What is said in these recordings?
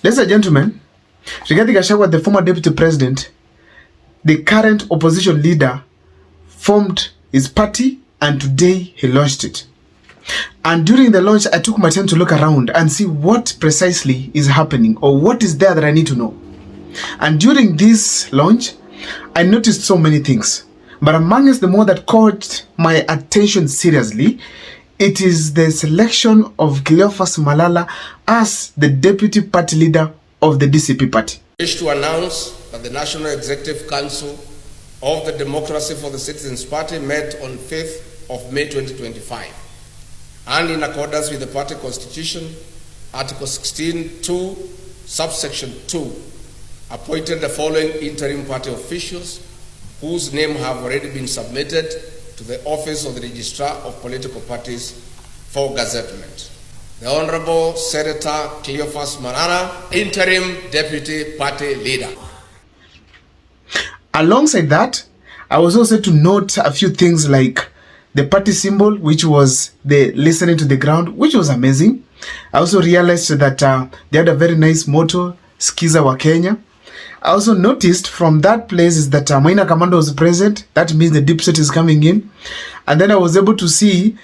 Ladies and gentlemen, Rigathi Gachagua, the former deputy president, the current opposition leader, formed his party and today he launched it. And during the launch, I took my time to look around and see what precisely is happening or what is there that I need to know. And during this launch, I noticed so many things. But amongst the more that caught my attention seriously, it is the selection of Cleophas Malala as the deputy party leader of the DCP party. I wish to announce that the National Executive Council of the Democracy for the Citizens Party met on 5th of May 2025, and in accordance with the party constitution, Article 16(2), subsection 2, appointed the following interim party officials whose names have already been submitted to the Office of the Registrar of Political Parties for gazettement. The Honorable Senator Cleophas Malala, interim deputy party leader. Alongside that, I was also to note a few things like the party symbol, which was the listening to the ground, which was amazing. I also realized that they had a very nice motto, Skiza wa Kenya. I also noticed from that place is that Maina Commander was present. That means the deep state is coming in. And then I was able to see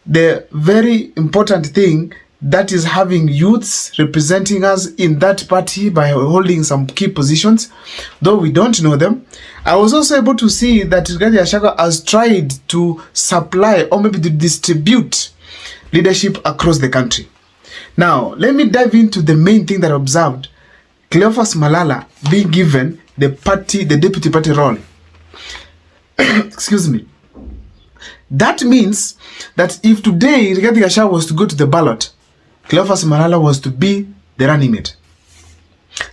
the very important thing, that is having youths representing us in that party by holding some key positions, though we don't know them. I was also able to see that Rigathi Gachagua has tried to supply or maybe to distribute leadership across the country. Now, let me dive into the main thing that I observed. Cleophas Malala being given the deputy party role. Excuse me. That means that if today Rigathi Gachagua was to go to the ballot, Cleophas Malala was to be the running mate.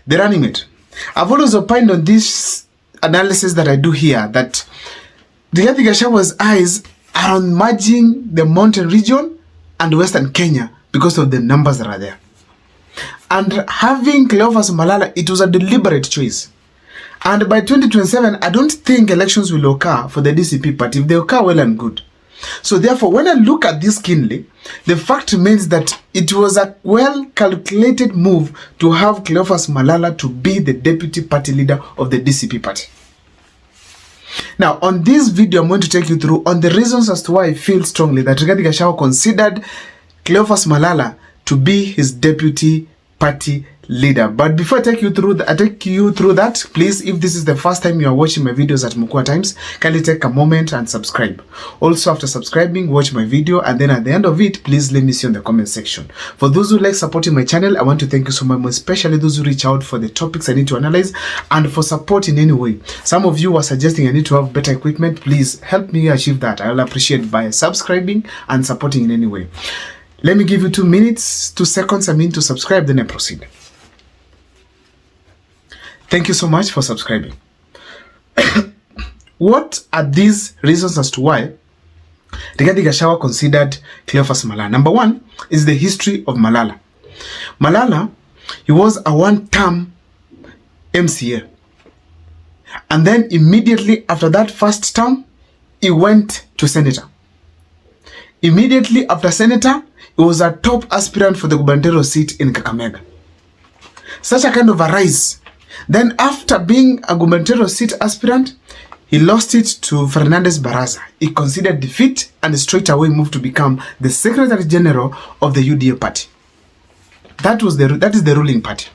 The running mate. I've always opined on this analysis that I do here that Rigathi Gachagua's eyes are on merging the mountain region and western Kenya because of the numbers that are there. And having Cleophas Malala, it was a deliberate choice. And by 2027, I don't think elections will occur for the DCP party. If they occur, well and good. So therefore, when I look at this keenly, the fact remains that it was a well-calculated move to have Cleophas Malala to be the deputy party leader of the DCP party. Now, on this video, I'm going to take you through on the reasons as to why I feel strongly that Rigathi Gachagua considered Cleophas Malala to be his deputy party leader. But before I take you through that, please, if this is the first time you are watching my videos at Mukua Times, kindly take a moment and subscribe. Also, after subscribing, watch my video, and then at the end of it, please let me see in the comment section. For those who like supporting my channel, I want to thank you so much, especially those who reach out for the topics I need to analyze and for support in any way. Some of you are suggesting I need to have better equipment. Please help me achieve that. I'll appreciate by subscribing and supporting in any way. Let me give you 2 seconds to subscribe, then I proceed. Thank you so much for subscribing. What are these reasons as to why Rigathi Gachagua considered Cleophas Malala? Number one is the history of Malala. Malala, he was a one-term MCA. And then immediately after that first term, he went to senator. Immediately after senator, he was a top aspirant for the gubernatorial seat in Kakamega. Such a kind of a rise. Then after being a gubernatorial seat aspirant, he lost it to Fernandez Baraza. He considered defeat and straight away moved to become the Secretary General of the UDA party. That is the ruling party.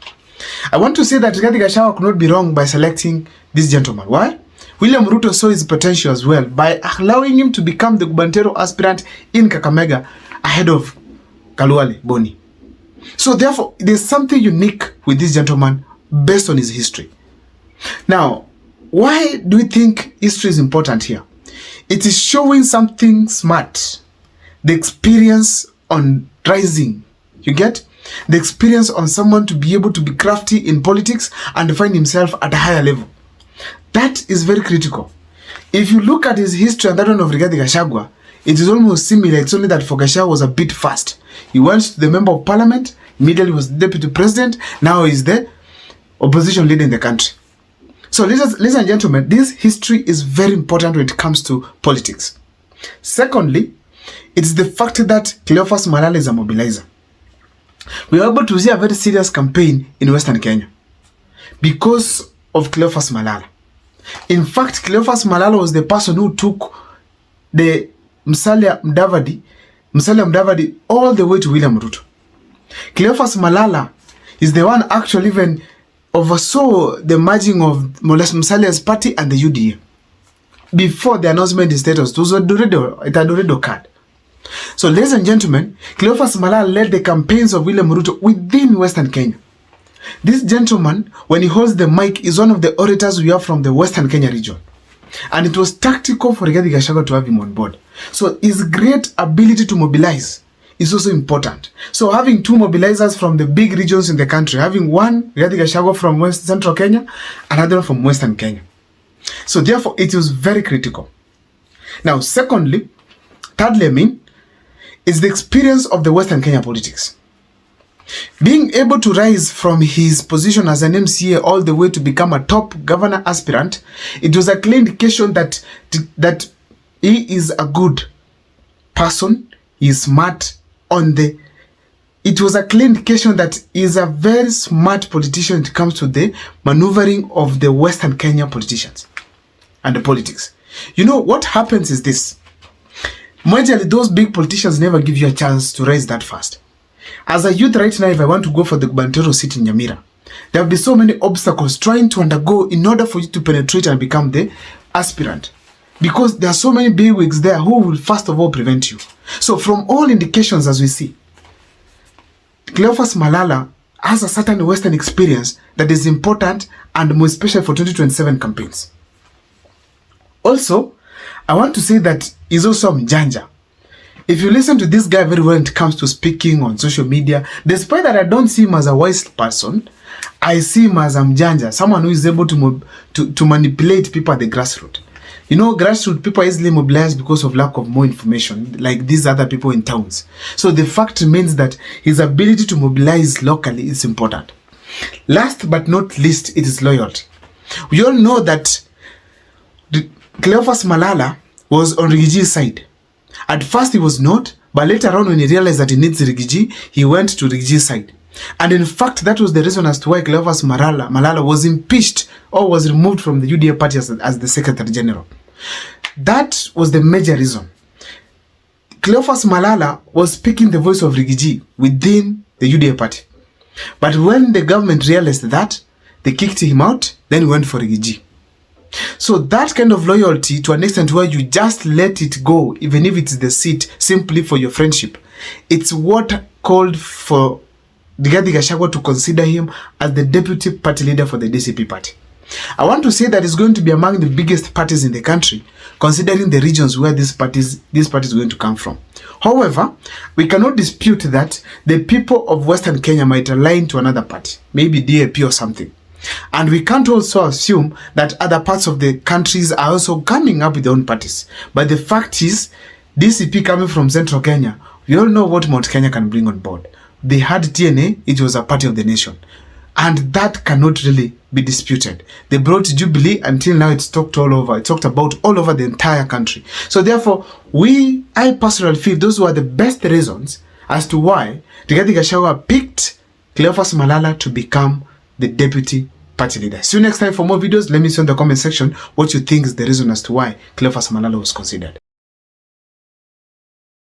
I want to say that Rigathi Gachagua could not be wrong by selecting this gentleman. Why? William Ruto saw his potential as well by allowing him to become the gubernatorial aspirant in Kakamega ahead of Kaluale Boni. So therefore, there's something unique with this gentleman based on his history. Now, why do we think history is important here? It is showing something smart. The experience on rising. You get? The experience on someone to be able to be crafty in politics and find himself at a higher level. That is very critical. If you look at his history and that one of Rigathi Gachagua, it is almost similar. It's only that for Gachagua was a bit fast. He went to the member of parliament, immediately was the deputy president, now he's the opposition leader in the country. So ladies and gentlemen, this history is very important when it comes to politics. Secondly, it's the fact that Cleophas Malala is a mobilizer. we were able to see a very serious campaign in Western Kenya because of Cleophas Malala. In fact, Cleophas Malala was the person who took the Musalia Mudavadi all the way to William Ruto. Cleophas Malala is the one actually even oversaw the merging of Musalia's party and the UDA. Before the announcement in status, it had already occurred. So, ladies and gentlemen, Cleophas Malala led the campaigns of William Ruto within Western Kenya. This gentleman, when he holds the mic, is one of the orators we have from the Western Kenya region. And it was tactical for Gachagua to have him on board. So his great ability to mobilize is also important. So having two mobilizers from the big regions in the country, having one Gachagua from Central Kenya, another from Western Kenya. So therefore, it was very critical. Now, thirdly, is the experience of the Western Kenya politics. Being able to rise from his position as an MCA all the way to become a top governor aspirant, it was a clear indication that he is a good person, he is smart it was a clear indication that he is a very smart politician when it comes to the maneuvering of the Western Kenya politicians and the politics. You know, what happens is this. Majorly, those big politicians never give you a chance to rise that fast. As a youth right now, if I want to go for the gubernatorial seat in Nyamira, there will be so many obstacles trying to undergo in order for you to penetrate and become the aspirant. Because there are so many bigwigs there who will first of all prevent you. So from all indications as we see, Cleophas Malala has a certain Western experience that is important and more especially for 2027 campaigns. Also, I want to say that he's also a mjanja. If you listen to this guy very well when it comes to speaking on social media, despite that I don't see him as a wise person, I see him as a mjanja, someone who is able to manipulate people at the grassroots. You know, grassroots people are easily mobilized because of lack of more information, like these other people in towns. So the fact remains that his ability to mobilize locally is important. Last but not least, it is loyalty. We all know that Cleophas Malala was on Rigaji's side. At first he was not, but later on when he realized that he needs Rigiji, he went to Rigaji's side. And in fact, that was the reason as to why Cleophas Malala was impeached or was removed from the UDA party as the Secretary General. That was the major reason. Cleophas Malala was speaking the voice of Rigiji within the UDA party. But when the government realized that, they kicked him out, then he went for Rigiji. So that kind of loyalty, to an extent where you just let it go, even if it's the seat, simply for your friendship, it's what called for Gachagua to consider him as the deputy party leader for the DCP party. I want to say that it's going to be among the biggest parties in the country, considering the regions where this party is going to come from. However, we cannot dispute that the people of Western Kenya might align to another party, maybe DAP or something. And we can't also assume that other parts of the countries are also coming up with their own parties. But the fact is, DCP coming from Central Kenya, we all know what Mount Kenya can bring on board. They had TNA, it was a party of the nation. And that cannot really be disputed. They brought Jubilee, until now it's talked all over. It's talked about all over the entire country. So therefore, I personally feel those were the best reasons as to why Gachagua picked Cleophas Malala to become the deputy party leader. See you next time for more videos. Let me know in the comment section what you think is the reason as to why Cleophas Malala was considered.